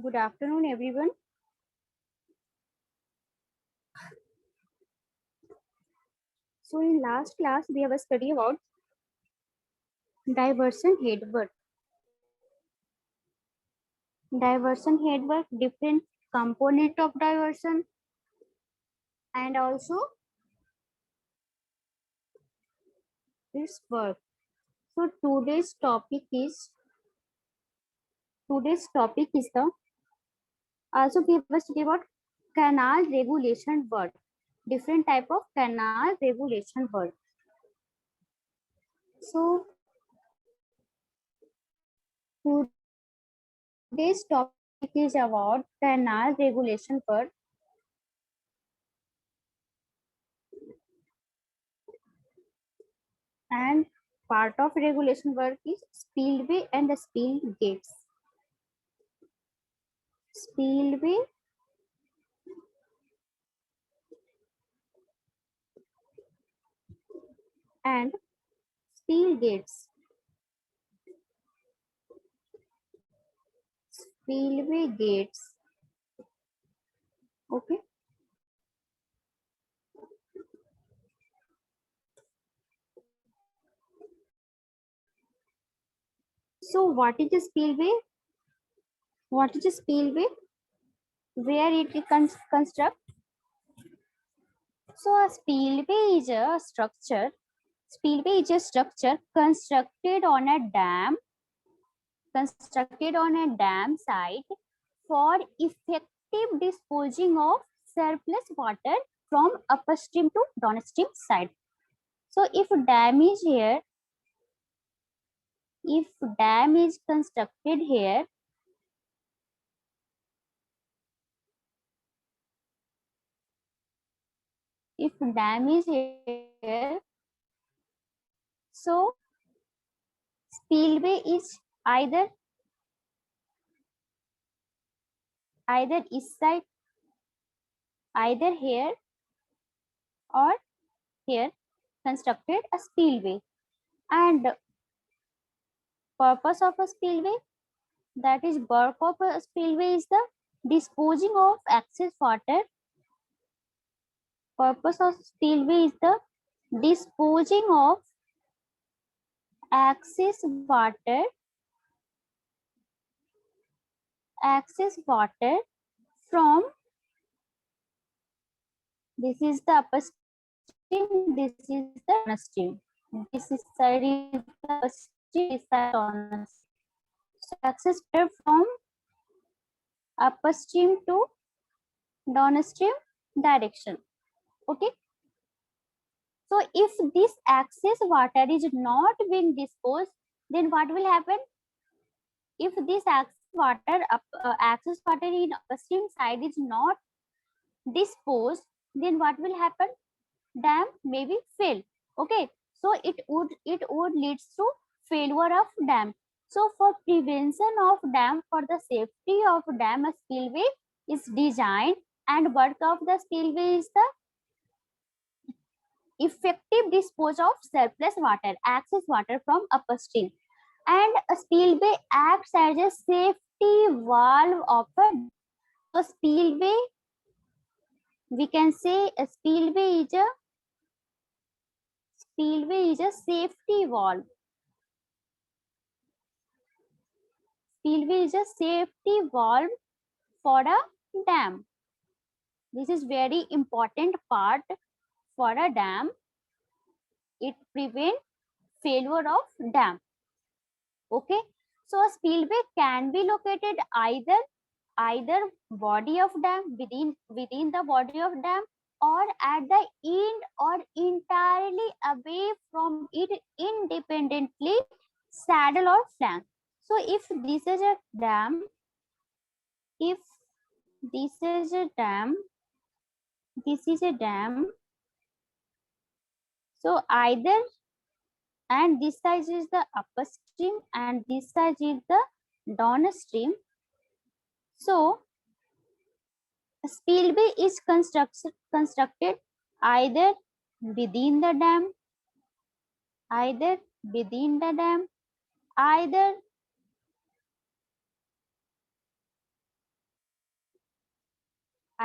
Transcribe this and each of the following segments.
Good afternoon, everyone. So, in last class, we have a study about diversion headwork. Diversion headwork, different component of diversion, and also its work. So, today's topic is the also we have a study about canal regulation work. Different type of canal regulation work. So, today's topic is about canal regulation work. And part of regulation work is spillway and the spill gates. Spillway and spill gates. Spillway gates. Okay. So what is a spillway? What is a spillway? Where it construct? So a spillway is a structure. Spillway is a structure constructed on a dam site for effective disposing of surplus water from upstream to downstream side. So if dam is constructed here, so spillway is either east side, either here or here constructed a spillway. And purpose of a spillway, that is work of a spillway is the disposing of excess water. Purpose of spillway is the disposing of excess water from, this is the upper stream, this is the downstream. This is side is the upper stream, this side downstream. So excess water from upstream to downstream direction. Okay. So if this excess water is not being disposed, then what will happen? If this excess water in upstream side is not disposed, then what will happen? Dam may be fail. Okay, so it would leads to failure of dam. So for prevention of dam, for the safety of dam, a spillway is designed, and work of the spillway is the effective disposal of surplus water, excess water from upstream. And a spillway acts as a safety valve of a spillway. We can say a spillway is a safety valve. Spillway is a safety valve for a dam. This is very important part for a dam. It prevents failure of dam. Okay, so a spillway can be located either body of dam, within the body of dam, or at the end, or entirely away from it, independently, saddle or flank. So if this is a dam, this is a dam, so either, and this side is the upstream and this side is the downstream. So a spillway is constructed either within the dam, either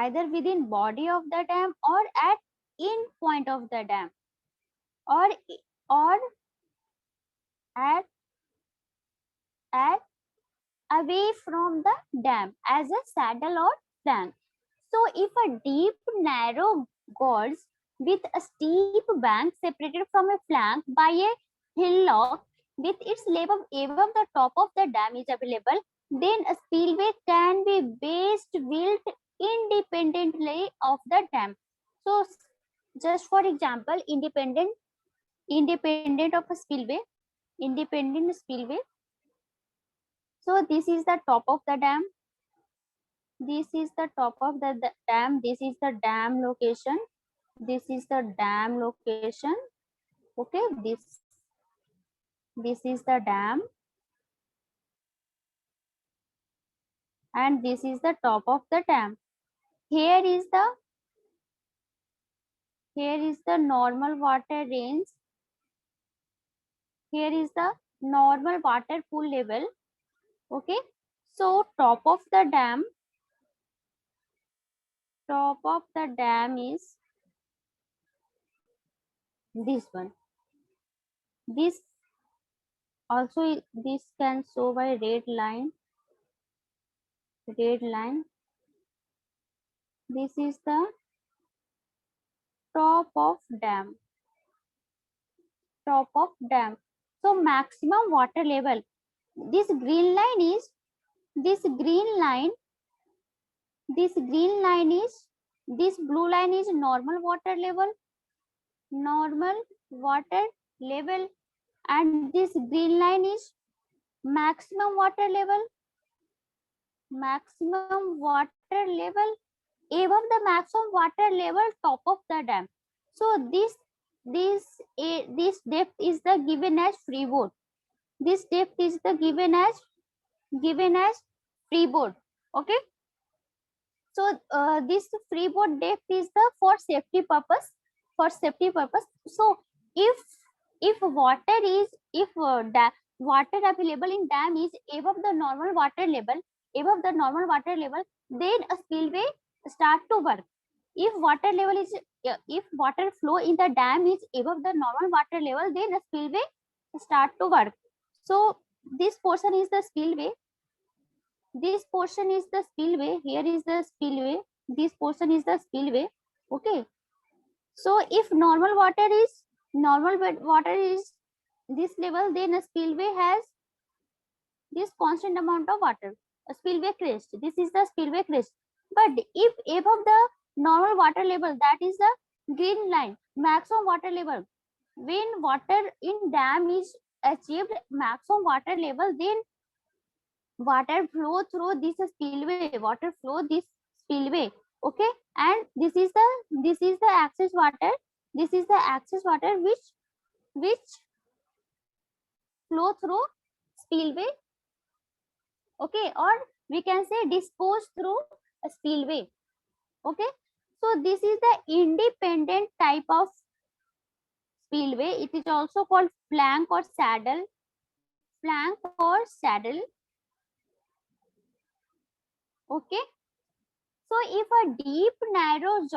either within body of the dam or at end point of the dam, or or at at away from the dam as a saddle or flank. So if a deep narrow gorge with a steep bank separated from a flank by a hillock with its level above the top of the dam is available, then a spillway can be based built independently of the dam. So just for example, independent of a spillway, independent spillway. So this is the top of the dam. This is the top of the dam. This is the dam location. This is the dam location. Okay, this is the dam, and this is the top of the dam. Here is the normal water range. Here is the normal water pool level. Okay, so top of the dam is this one. This also, this can show by red line. This is the top of dam. So maximum water level, this green line is this blue line is normal water level, and this green line is maximum water level above the maximum water level top of the dam. So this depth is the given as freeboard. This depth is the given as freeboard. Okay, so this freeboard depth is the for safety purpose. So if water is water available in dam is above the normal water level, then a spillway start to work. If water flow in the dam is above the normal water level, then a spillway start to work. So this portion is the spillway. This portion is the spillway. Here is the spillway. This portion is the spillway. Okay. So if normal water is this level, then a spillway has this constant amount of water. A spillway crest. This is the spillway crest. But if above the normal water level, that is the green line, maximum water level. When water in dam is achieved maximum water level, then water flow through this spillway. Okay, and this is the excess water. This is the excess water which flow through spillway. Okay, or we can say dispose through a spillway. Okay, so this is the independent type of spillway. It is also called flank or saddle. Okay, so if a deep narrow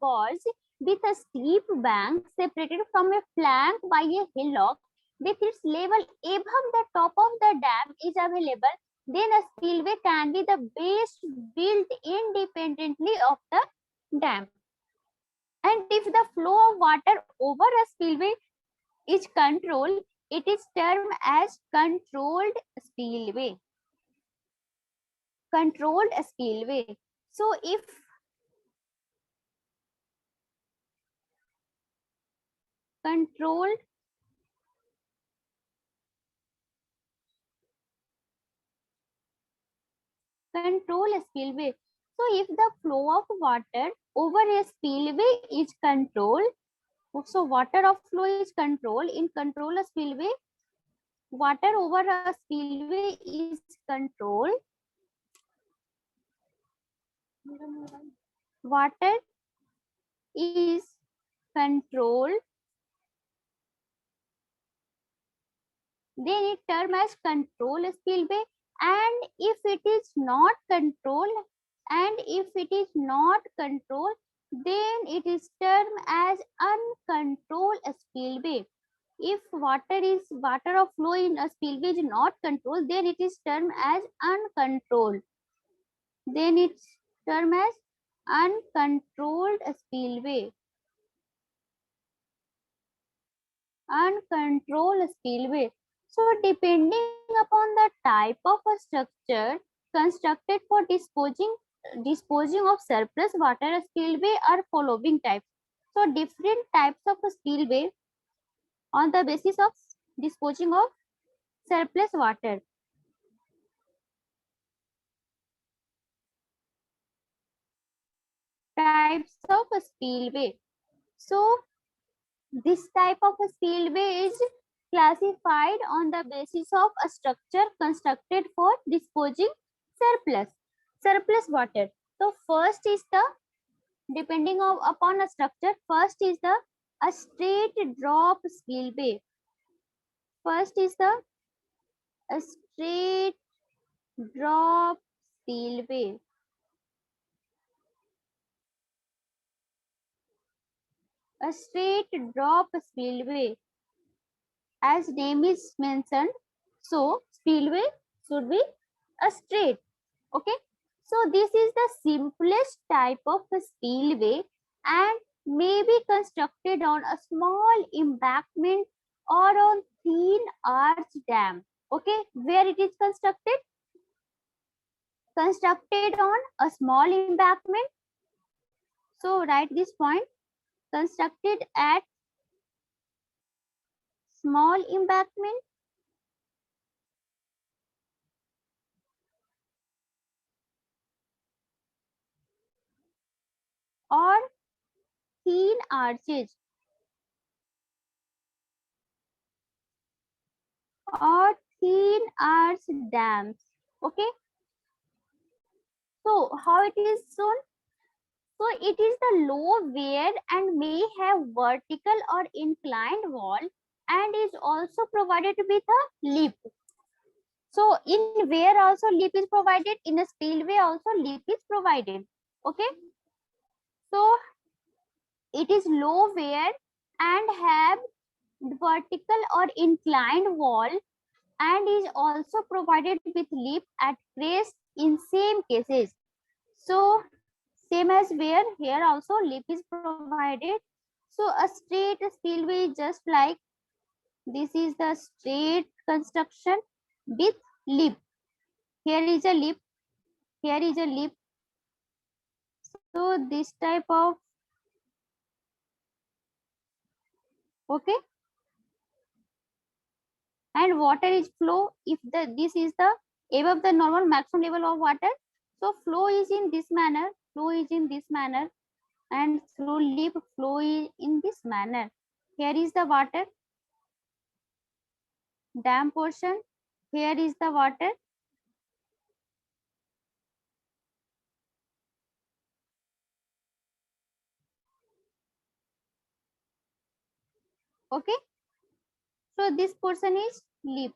gorge with a steep bank separated from a flank by a hillock with its level above the top of the dam is available, then a spillway can be the base built independently of the dam. And if the flow of water over a spillway is controlled, it is termed as controlled spillway. So if controlled spillway. So if the flow of water over a spillway is controlled, so water of flow is controlled. In control a spillway, water over a spillway is controlled. Water is controlled. Then it termed as control spillway. And if it is not controlled and if it is not controlled, then it is termed as uncontrolled spillway. If water of flow in a spillway is not controlled, then it is termed as uncontrolled. Then it's termed as uncontrolled spillway. Uncontrolled spillway. So depending upon the type of a structure constructed for disposing of surplus water, spillway are following types. So different types of a spillway on the basis of disposing of surplus water. Types of a spillway. So this type of a spillway is classified on the basis of a structure constructed for disposing surplus water. So first is the, depending upon a structure, first is the a straight drop spillway. First is the a straight drop spillway. A straight drop spillway, as name is mentioned, so spillway should be a straight. Okay, so this is the simplest type of a spillway and may be constructed on a small embankment or on thin arch dam. Okay, where it is constructed on a small embankment. So write this point, constructed at small embankment or thin arches or thin arch dams. Okay, so how it is shown? So it is the low weir and may have vertical or inclined wall and is also provided with a lip. So in weir also lip is provided, in a spillway also lip is provided. Okay, so it is low weir and have vertical or inclined wall and is also provided with lip at crest in same cases. So same as where here also lip is provided. So a straight spillway just like this is the straight construction with lip. Here is a lip, here is a lip. So this type of, okay, and water is flow if this is the above the normal maximum level of water. So flow is in this manner, flow is in this manner, and through lip flow is in this manner. Here is the water, dam portion, here is the water. Okay, so this portion is lip,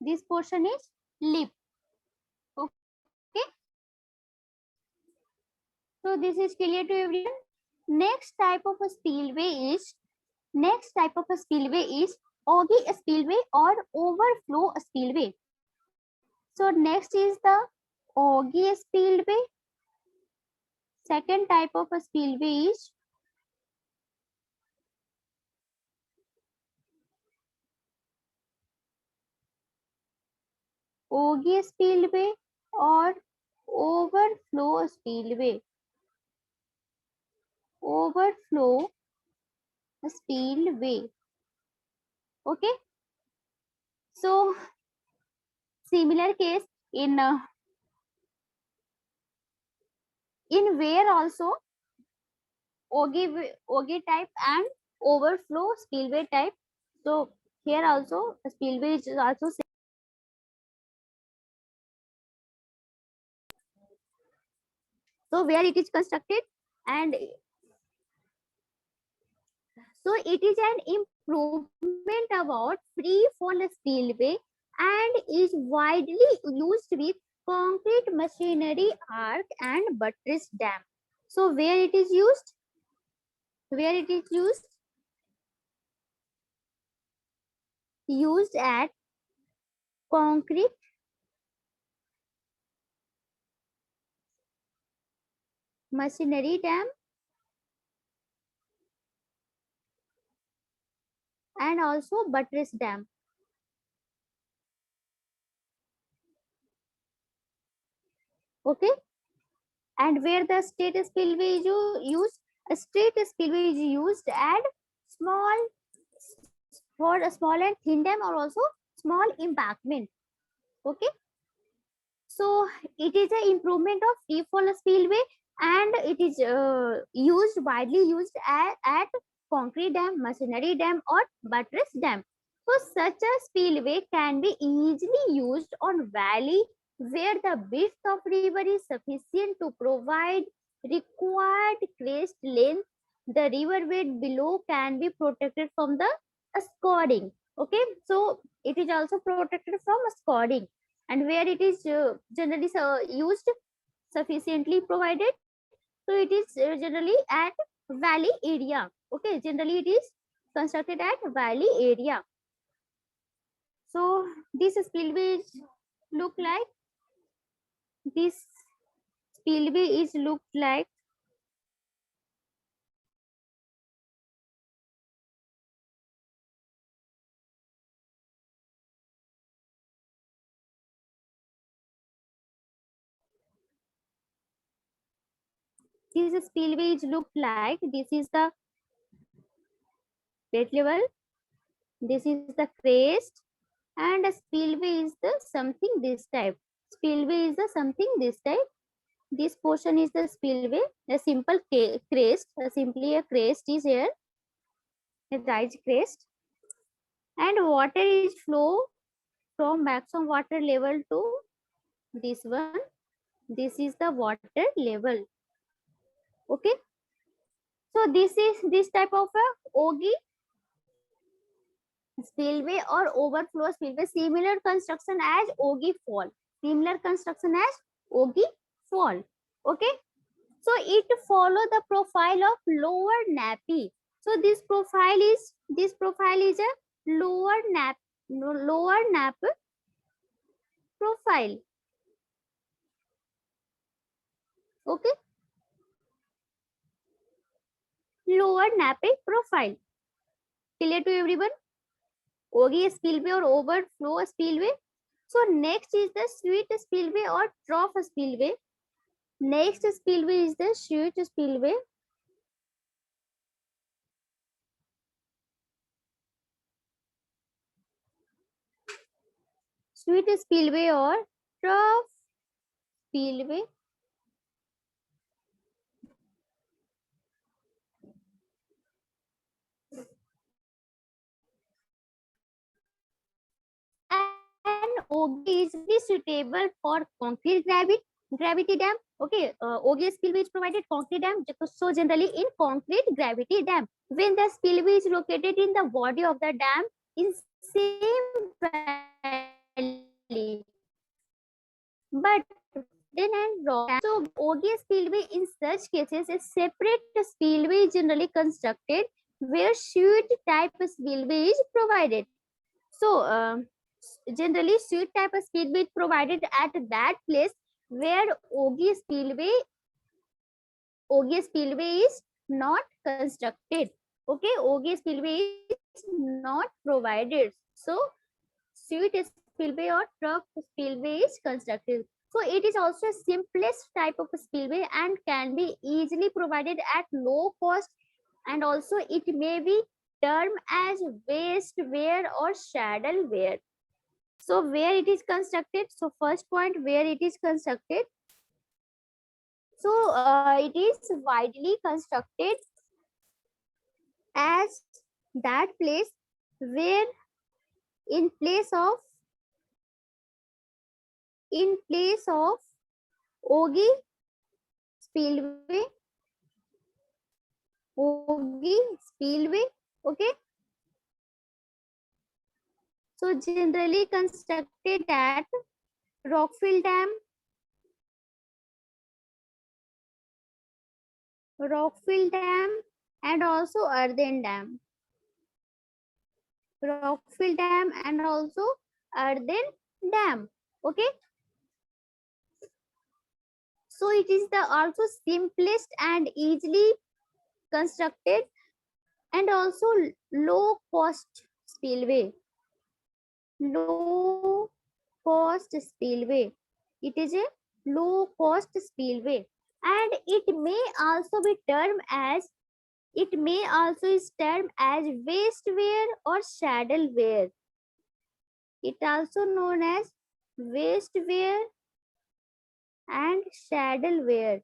this portion is lip. Okay, so this is clear to everyone. Next type of a spillway is augie spillway or overflow spillway. So next is the augie spillway. Second type of a spillway is augie spillway or overflow spillway. Overflow spillway. Okay, so similar case in where also augie type and overflow spillway type. So here also spillway is also same. So where it is constructed, and so it is an improvement about free fall spillway and is widely used with concrete machinery, arc and buttress dam. So where it is used? Where it is used? Used at concrete machinery dam and also buttress dam. Okay, and where the state spillway is used? A state spillway is used at small, for a small and thin dam or also small embankment. Okay, so it is an improvement of free fall spillway and it is used widely used at concrete dam, machinery dam or buttress dam. So such a spillway can be easily used on valley where the width of river is sufficient to provide required crest length. The river bed below can be protected from the scoring. Okay, so it is also protected from scoring, and where it is generally used sufficiently provided, so it is generally at valley area. Okay, generally it is constructed at valley area. So this spillway look like this spillway is look like this spillway is look like this is the bed level, this is the crest, and a spillway is the something this type. Spillway is the something this type. This portion is the spillway, a simple crest, simply a crest is here, a rise crest, and water is flow from maximum water level to this one. This is the water level. Okay, so this is this type of a Ogi spillway or overflow spillway, similar construction as Ogi fall, similar construction as Ogi fall. Okay, so it follow the profile of lower nappy. So this profile is a lower nap profile. Okay, lower nappy profile. Clear to everyone? Ogi spillway or overflow spillway. So next is the sweet spillway or trough spillway. Next spillway is the sweet spillway. Sweet spillway or trough spillway. And Ogi is very suitable for concrete gravity dam. Okay, Ogi spillway is provided concrete dam. So generally in concrete gravity dam, when the spillway is located in the body of the dam in same valley, but then and rock. So OG spillway in such cases a separate spillway is generally constructed where chute type spillway is provided. So generally chute type spillway is provided at that place where OG spillway is not constructed. Okay, OG spillway is not provided. So chute spillway or truck spillway is constructed. So it is also a simplest type of spillway and can be easily provided at low cost, and also it may be termed as waste wear or saddle wear. So where it is constructed? So first point, where it is constructed. So it is widely constructed as that place where in place of Ogi spillway, Ogi spillway. Okay, So generally constructed at Rockfield Dam, and also Earthen Dam. Rockfield Dam and also Earthen Dam. Okay. So it is the also simplest and easily constructed and also low cost spillway. Low cost spillway. It is a low cost spillway, and it may also be termed as wasteware or saddleware. It also known as wasteware and saddleware.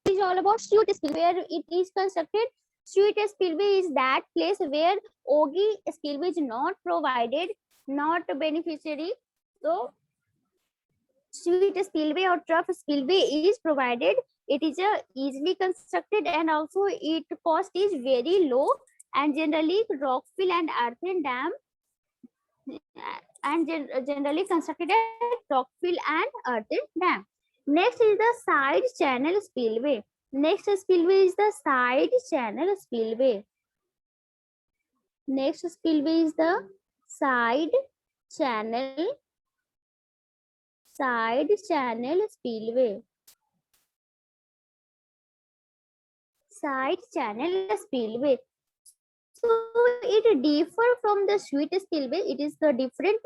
It is all about Suite Spillway, where it is constructed. Suite Spillway is that place where Ogi Spillway is not provided, not beneficiary. So Suite Spillway or Trough Spillway is provided. It is a easily constructed and also its cost is very low, and generally Rockfield and Earthen Dam and generally constructed at Rockfield and Earthen Dam. Next is the side channel spillway. Next spillway is the side channel spillway. Next spillway is the side channel spillway. Side channel spillway. So it differs from the Suite Spillway. It is the different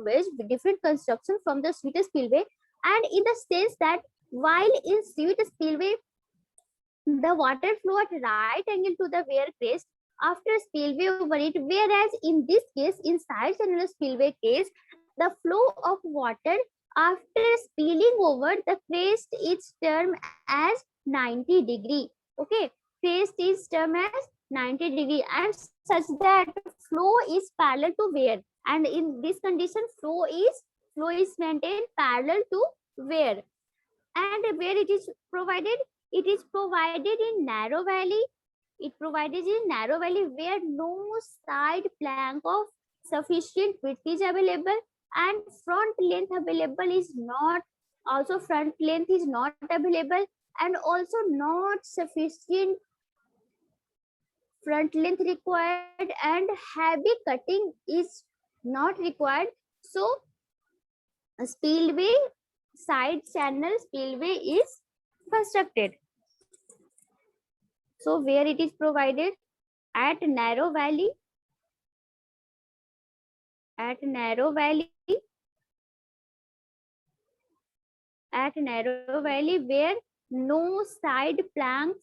ways, different construction from the Suite Spillway, and in the sense that while in Suite Spillway the water flow at right angle to the weir crest after spillway over it, whereas in this case, in side channel spillway case, the flow of water after spilling over the crest is termed as 90 degree. Okay, crest is termed as 90 degree, and such that flow is parallel to weir, and in this condition flow is maintained parallel to weir. And where it is provided, it is provided in narrow valley. It provided in narrow valley where no side plank of sufficient width is available, and front length available is not, also front length is not available, and also not sufficient front length required, and heavy cutting is not required. So spillway, side channel spillway is constructed. So where it is provided at narrow valley, where no side planks,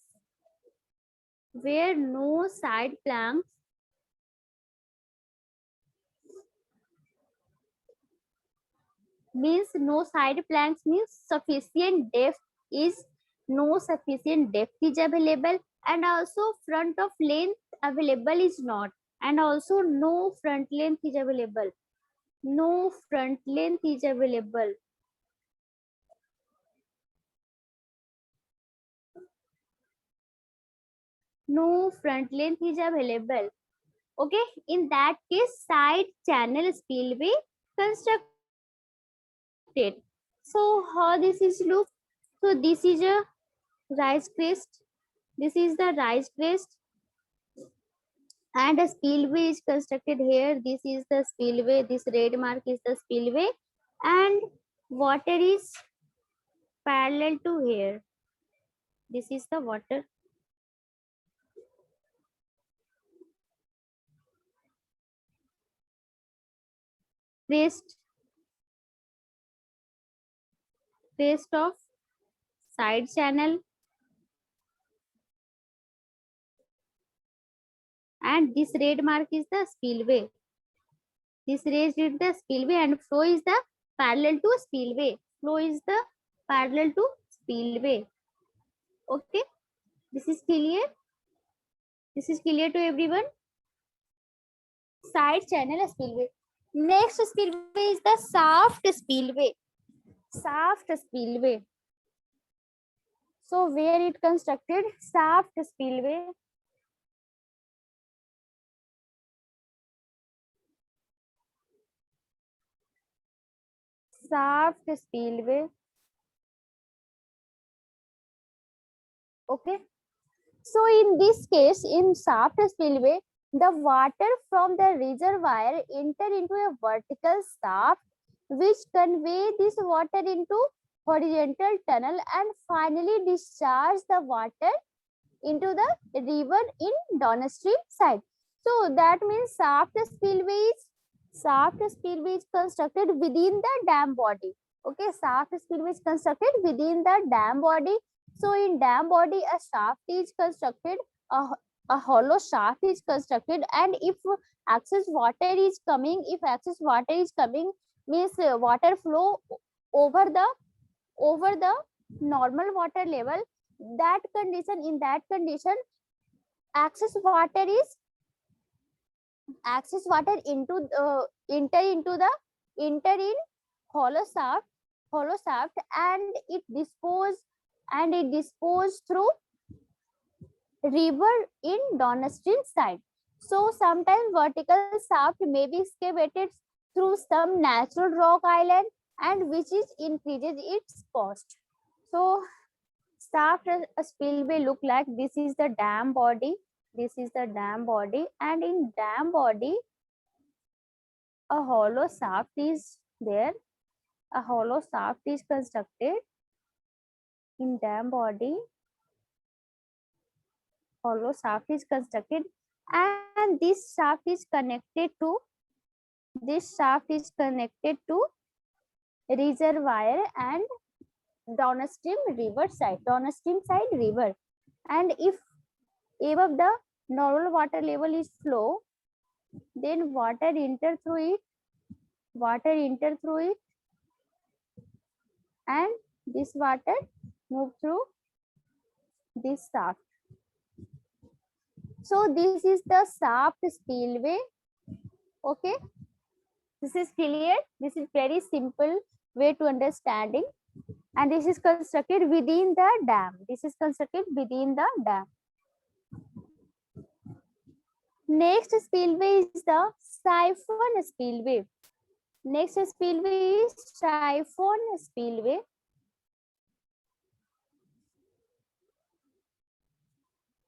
means no side planks means sufficient depth is available, and also front of length available is not, and also no front length is available. No front length is available. No front length is available. Okay, in that case, side channel spillway constructed. So how this is look? So this is a rise crest. This is the rise crest, and a spillway is constructed here. This is the spillway. This red mark is the spillway, and water is parallel to here. This is the water. Crest of side channel, and this red mark is the spillway. This raised is the spillway, and flow is the parallel to spillway. Flow is the parallel to spillway. Okay, this is clear. This is clear to everyone. Side channel spillway. Next spillway is the shaft spillway. Shaft spillway. So where it constructed? Shaft spillway. Shaft spillway. Okay. So in this case, in shaft spillway, the water from the reservoir enter into a vertical shaft, which convey this water into horizontal tunnel and finally discharge the water into the river in downstream side. So that means shaft spillway is constructed within the dam body. Okay, shaft spillway is constructed within the dam body. So in dam body, a shaft is constructed, a, a hollow shaft is constructed, and if excess water is coming, means water flow over the over the normal water level. In that condition, excess water is access water into enter in hollow shaft and it dispose through river in downstream side. So sometimes vertical shaft may be excavated through some natural rock island, and which is increases its cost. So shaft spillway look like this is the dam body. This is the dam body, and in dam body, a hollow shaft is there. A hollow shaft is constructed in dam body. Hollow shaft is constructed, and this shaft is connected to reservoir and downstream side river. And if above the normal water level is low, then water enter through it, and this water move through this shaft. So this is the shaft spillway. Okay, this is clear. This is very simple way to understanding, and this is constructed within the dam. This is constructed within the dam. Next spillway is the siphon spillway. Next spillway is siphon spillway.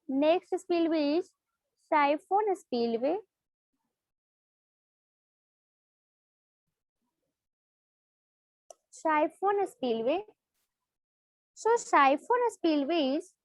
Next spillway is siphon spillway. Siphon spillway. So siphon spillway is